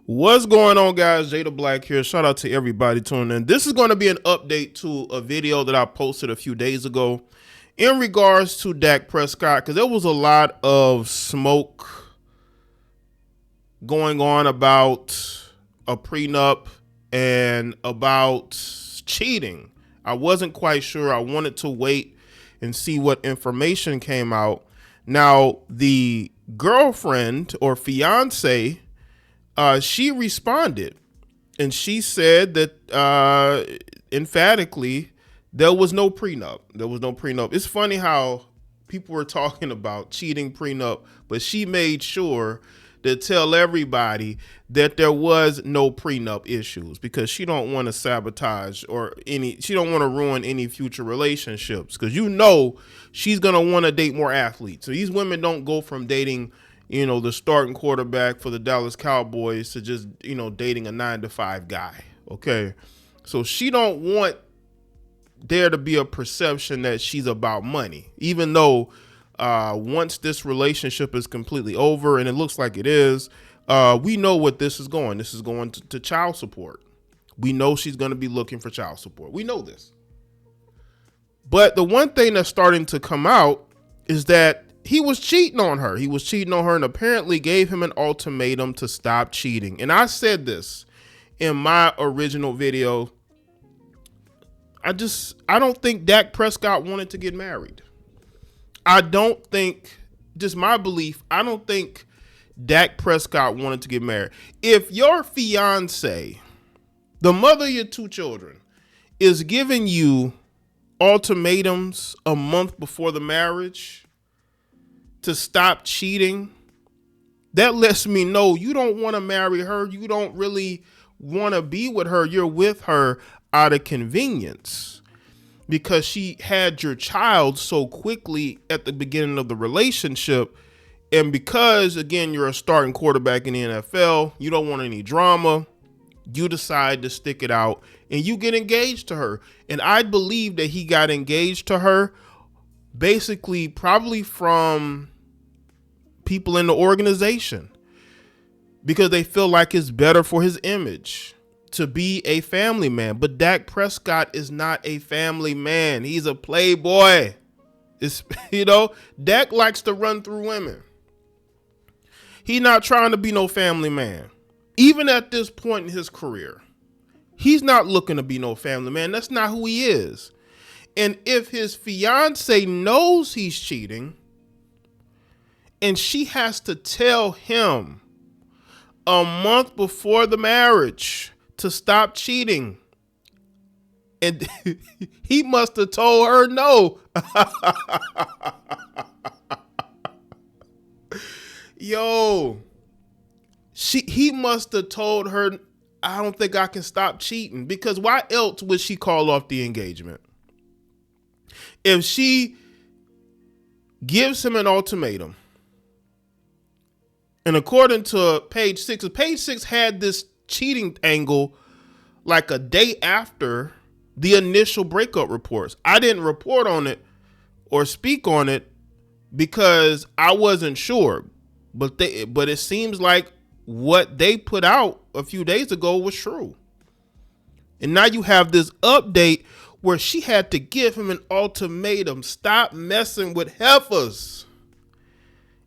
What's going on, guys? Jay the Black here. Shout out to everybody tuning in. This is going to be an update to a video that I posted a few days ago in regards to Dak Prescott, because there was a lot of smoke going on about a prenup and about cheating. I wasn't quite sure. I wanted to wait and see what information came out. Now, the girlfriend or fiance, she responded and she said that emphatically there was no prenup. There was no prenup. It's funny how people were talking about cheating prenup, but she made sure to tell everybody that there was no prenup issues because she don't want to sabotage she don't want to ruin any future relationships, because she's going to want to date more athletes. So these women don't go from dating the starting quarterback for the Dallas Cowboys to just, dating a 9-to-5 guy. Okay. So she don't want there to be a perception that she's about money, even though once this relationship is completely over, and it looks like it is, we know what this is going. This is going to child support. We know she's going to be looking for child support. We know this. But the one thing that's starting to come out is that he was cheating on her. He was cheating on her and apparently gave him an ultimatum to stop cheating. And I said this in my original video. I don't think Dak Prescott wanted to get married. I don't think Dak Prescott wanted to get married. If your fiance, the mother of your two children, is giving you ultimatums a month before the marriage to stop cheating, that lets me know you don't want to marry her. You don't really want to be with her. You're with her out of convenience because she had your child so quickly at the beginning of the relationship. And because, again, you're a starting quarterback in the NFL, you don't want any drama. You decide to stick it out and you get engaged to her. And I believe that he got engaged to her basically probably from people in the organization because they feel like it's better for his image to be a family man. But Dak Prescott is not a family man. He's a playboy. Dak likes to run through women. He's not trying to be no family man. Even at this point in his career, he's not looking to be no family man. That's not who he is. And if his fiance knows he's cheating and she has to tell him a month before the marriage to stop cheating, and he must have told her no. Yo, he must have told her, I don't think I can stop cheating, because why else would she call off the engagement? If she gives him an ultimatum, and according to page 6 had this cheating angle like a day after the initial breakup reports. I didn't report on it or speak on it because I wasn't sure, but it seems like what they put out a few days ago was true. And now you have this update where she had to give him an ultimatum. Stop messing with heifers.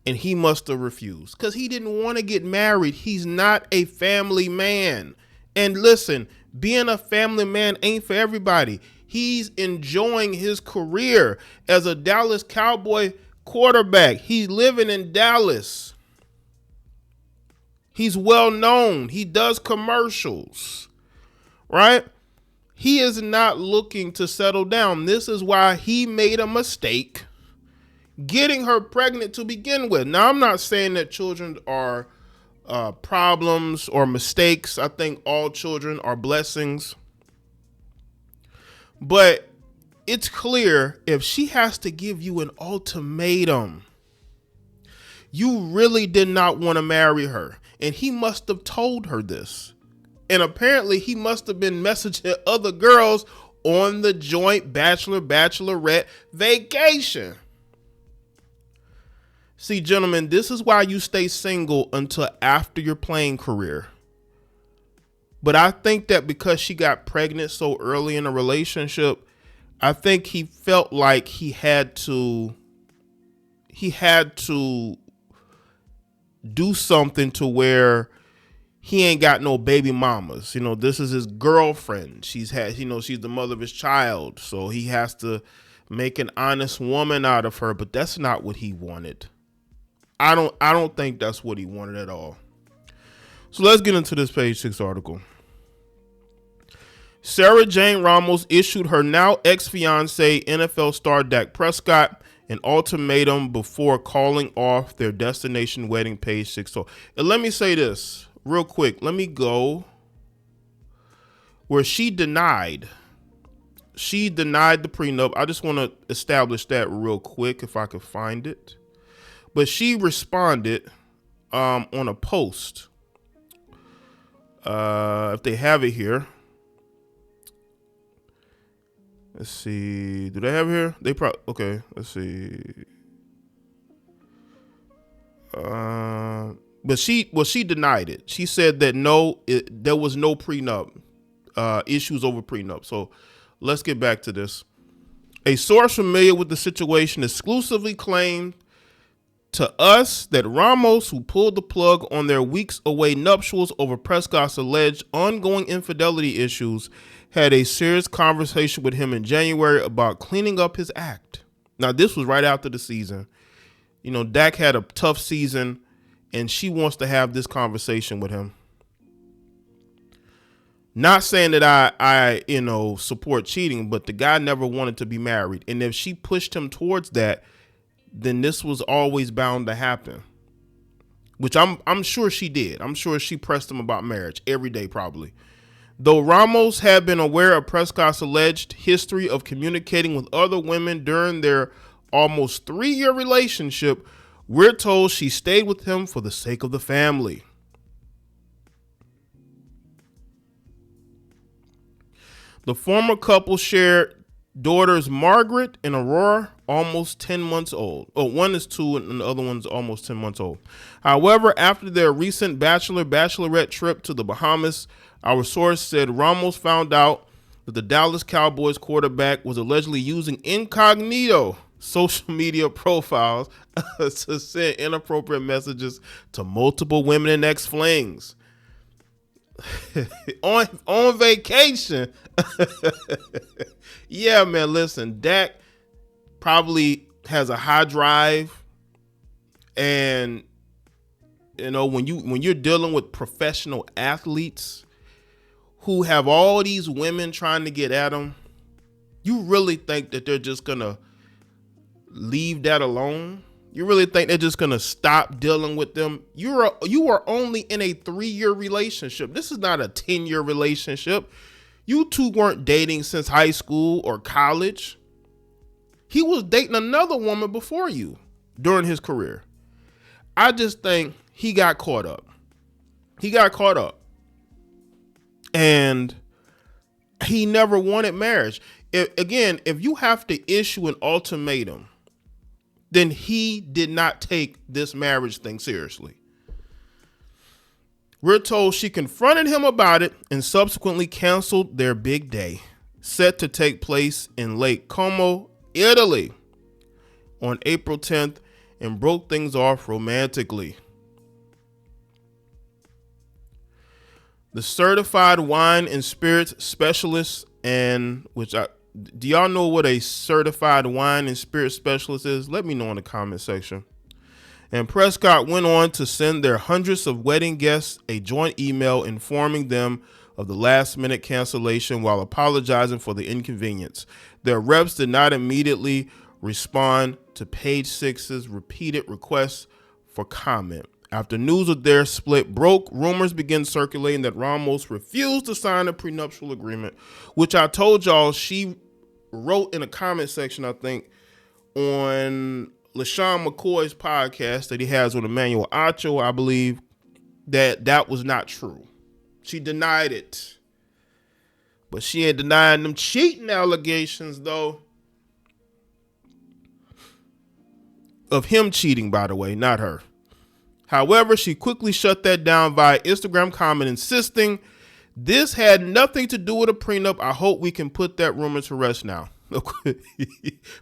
And he must have refused because he didn't want to get married. He's not a family man. And listen, being a family man ain't for everybody. He's enjoying his career as a Dallas Cowboy quarterback. He's living in Dallas. He's well known. He does commercials, right? He is not looking to settle down. This is why he made a mistake getting her pregnant to begin with. Now, I'm not saying that children are problems or mistakes. I think all children are blessings. But it's clear if she has to give you an ultimatum, you really did not want to marry her. And he must have told her this. And apparently he must have been messaging other girls on the joint Bachelorette vacation. See, gentlemen, this is why you stay single until after your playing career. But I think that because she got pregnant so early in a relationship, I think he felt like he had to do something to where he ain't got no baby mamas. You know, this is his girlfriend. She's the mother of his child. So he has to make an honest woman out of her, but that's not what he wanted. I don't think that's what he wanted at all. So let's get into this page 6 article. Sarah Jane Ramos issued her now ex-fiance NFL star Dak Prescott an ultimatum before calling off their destination wedding, page 6. So, and let me say this real quick. Let me go where she denied the prenup. I just want to establish that real quick if I could find it. But she responded on a post. If they have it here. Let's see. Do they have it here? They probably, okay. Let's see. But she denied it. She said that there was no prenup, issues over prenup. So let's get back to this. A source familiar with the situation exclusively claimed to us that Ramos, who pulled the plug on their weeks away nuptials over Prescott's alleged ongoing infidelity issues, had a serious conversation with him in January about cleaning up his act. Now, this was right after the season. You know, Dak had a tough season, and she wants to have this conversation with him. Not saying that I support cheating, but the guy never wanted to be married. And if she pushed him towards that, then this was always bound to happen. Which I'm sure she did. I'm sure she pressed him about marriage every day, probably. Though Ramos had been aware of Prescott's alleged history of communicating with other women during their almost 3-year relationship, we're told she stayed with him for the sake of the family. The former couple shared daughters Margaret and Aurora, almost 10 months old. Oh, one is 2 and the other one's almost 10 months old. However, after their recent Bachelorette trip to the Bahamas, our source said Ramos found out that the Dallas Cowboys quarterback was allegedly using incognito social media profiles to send inappropriate messages to multiple women and ex-flings. on vacation. Yeah, man, listen, Dak probably has a high drive, and you know, when you're dealing with professional athletes who have all these women trying to get at them, you really think that they're just gonna leave that alone? You really think they're just gonna stop dealing with them? You are only in a 3-year relationship. This is not a 10-year relationship. You two weren't dating since high school or college. He was dating another woman before you during his career. I just think he got caught up. And he never wanted marriage. If you have to issue an ultimatum, then he did not take this marriage thing seriously. We're told she confronted him about it and subsequently canceled their big day, set to take place in Lake Como, Italy, on April 10th, and broke things off romantically. The certified wine and spirits specialist, do y'all know what a certified wine and spirit specialist is? Let me know in the comment section. And Prescott went on to send their hundreds of wedding guests a joint email informing them of the last-minute cancellation while apologizing for the inconvenience. Their reps did not immediately respond to page 6's repeated requests for comment. After news of their split broke, rumors began circulating that Ramos refused to sign a prenuptial agreement, which I told y'all she wrote in a comment section, I think, on LaShawn McCoy's podcast that he has with Emmanuel Acho, I believe, that was not true. She denied it. But she ain't denying them cheating allegations, though. Of him cheating, by the way, not her. However, she quickly shut that down via Instagram comment, insisting This had nothing to do with a prenup. I hope we can put that rumor to rest now.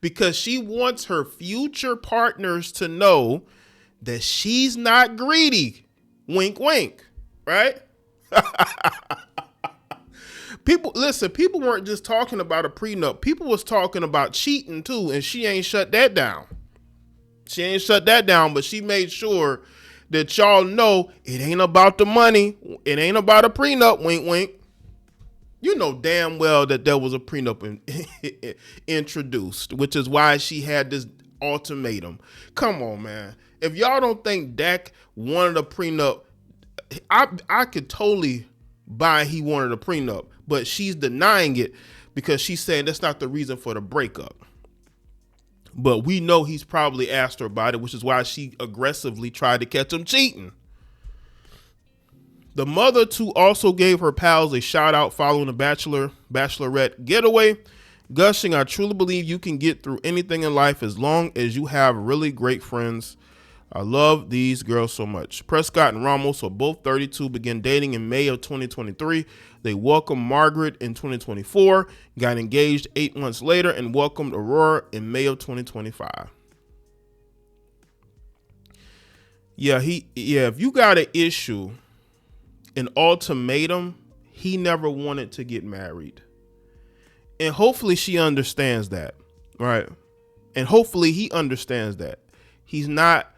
Because she wants her future partners to know that she's not greedy. Wink, wink. Right? People weren't just talking about a prenup. People was talking about cheating too, and she ain't shut that down. But she made sure that y'all know it ain't about the money. It ain't about a prenup, wink, wink. You know damn well that there was a prenup introduced, which is why she had this ultimatum. Come on, man. If y'all don't think Dak wanted a prenup, I could totally buy he wanted a prenup, but she's denying it because she's saying that's not the reason for the breakup. But we know he's probably asked her about it, which is why she aggressively tried to catch him cheating. The mother, too, also gave her pals a shout out following the Bachelorette getaway, gushing, "I truly believe you can get through anything in life as long as you have really great friends. I love these girls so much." Prescott and Ramos are both 32, began dating in May of 2023. They welcomed Margaret in 2024, got engaged 8 months later, and welcomed Aurora in May of 2025. If you got an issue, an ultimatum, he never wanted to get married. And hopefully she understands that, right? And hopefully he understands that. He's not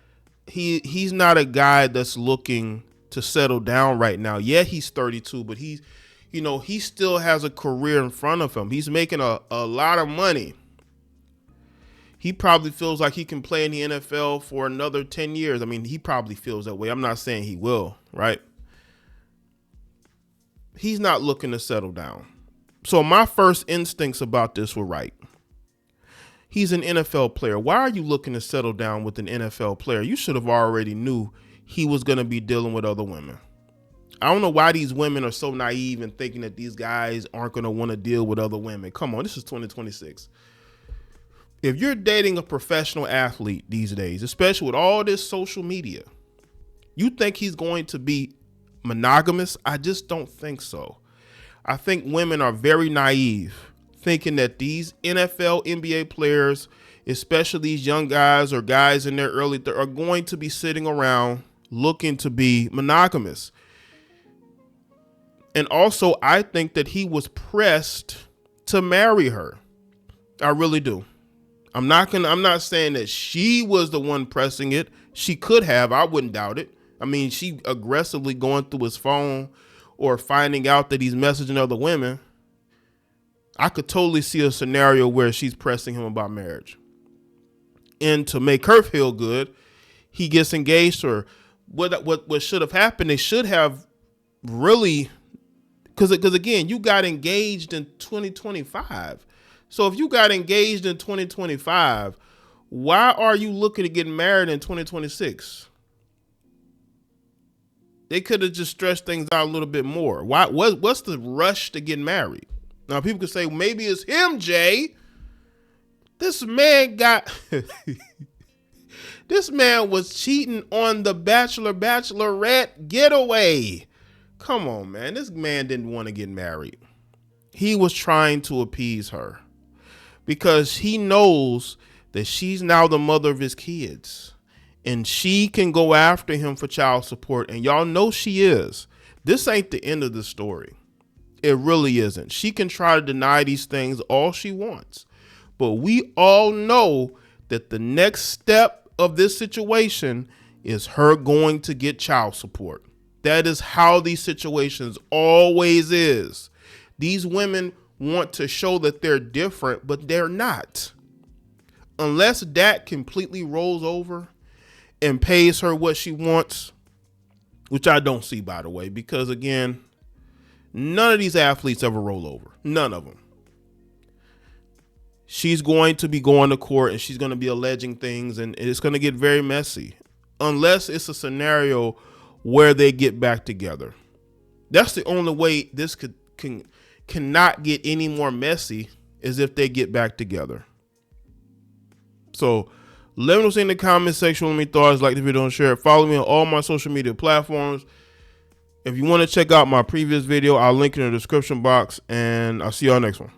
a guy that's looking to settle down right now. Yeah, he's 32, but he still has a career in front of him. He's making a lot of money. He probably feels like he can play in the NFL for another 10 years. I mean, he probably feels that way. I'm not saying he will, right? He's not looking to settle down. So my first instincts about this were right. He's an NFL player. Why are you looking to settle down with an NFL player? You should have already knew he was going to be dealing with other women. I don't know why these women are so naive and thinking that these guys aren't going to want to deal with other women. Come on, this is 2026. If you're dating a professional athlete these days, especially with all this social media, you think he's going to be monogamous? I just don't think so. I think women are very naive, thinking that these NFL, NBA players, especially these young guys or guys in their early are going to be sitting around looking to be monogamous. And also, I think that he was pressed to marry her. I really do. I'm not saying that she was the one pressing it. She could have. I wouldn't doubt it. I mean, she aggressively going through his phone or finding out that he's messaging other women. I could totally see a scenario where she's pressing him about marriage. And to make her feel good, he gets engaged to her. What should have happened, they should have really, because again, you got engaged in 2025. So if you got engaged in 2025, why are you looking to get married in 2026? They could have just stretched things out a little bit more. What's the rush to get married? Now, people could say, maybe it's him, Jay. This man this man was cheating on the Bachelorette getaway. Come on, man. This man didn't want to get married. He was trying to appease her because he knows that she's now the mother of his kids and she can go after him for child support. And y'all know she is. This ain't the end of the story. It really isn't. She can try to deny these things all she wants. But we all know that the next step of this situation is her going to get child support. That is how these situations always is. These women want to show that they're different, but they're not. Unless Dak completely rolls over and pays her what she wants, which I don't see, by the way, because again, none of these athletes ever roll over. None of them. She's going to be going to court and she's going to be alleging things and it's going to get very messy unless it's a scenario where they get back together. That's the only way this cannot get any more messy is if they get back together. So let me know in the comment section. Let me thoughts, like the video and share it. Follow me on all my social media platforms. If you want to check out my previous video, I'll link in the description box, and I'll see y'all next one.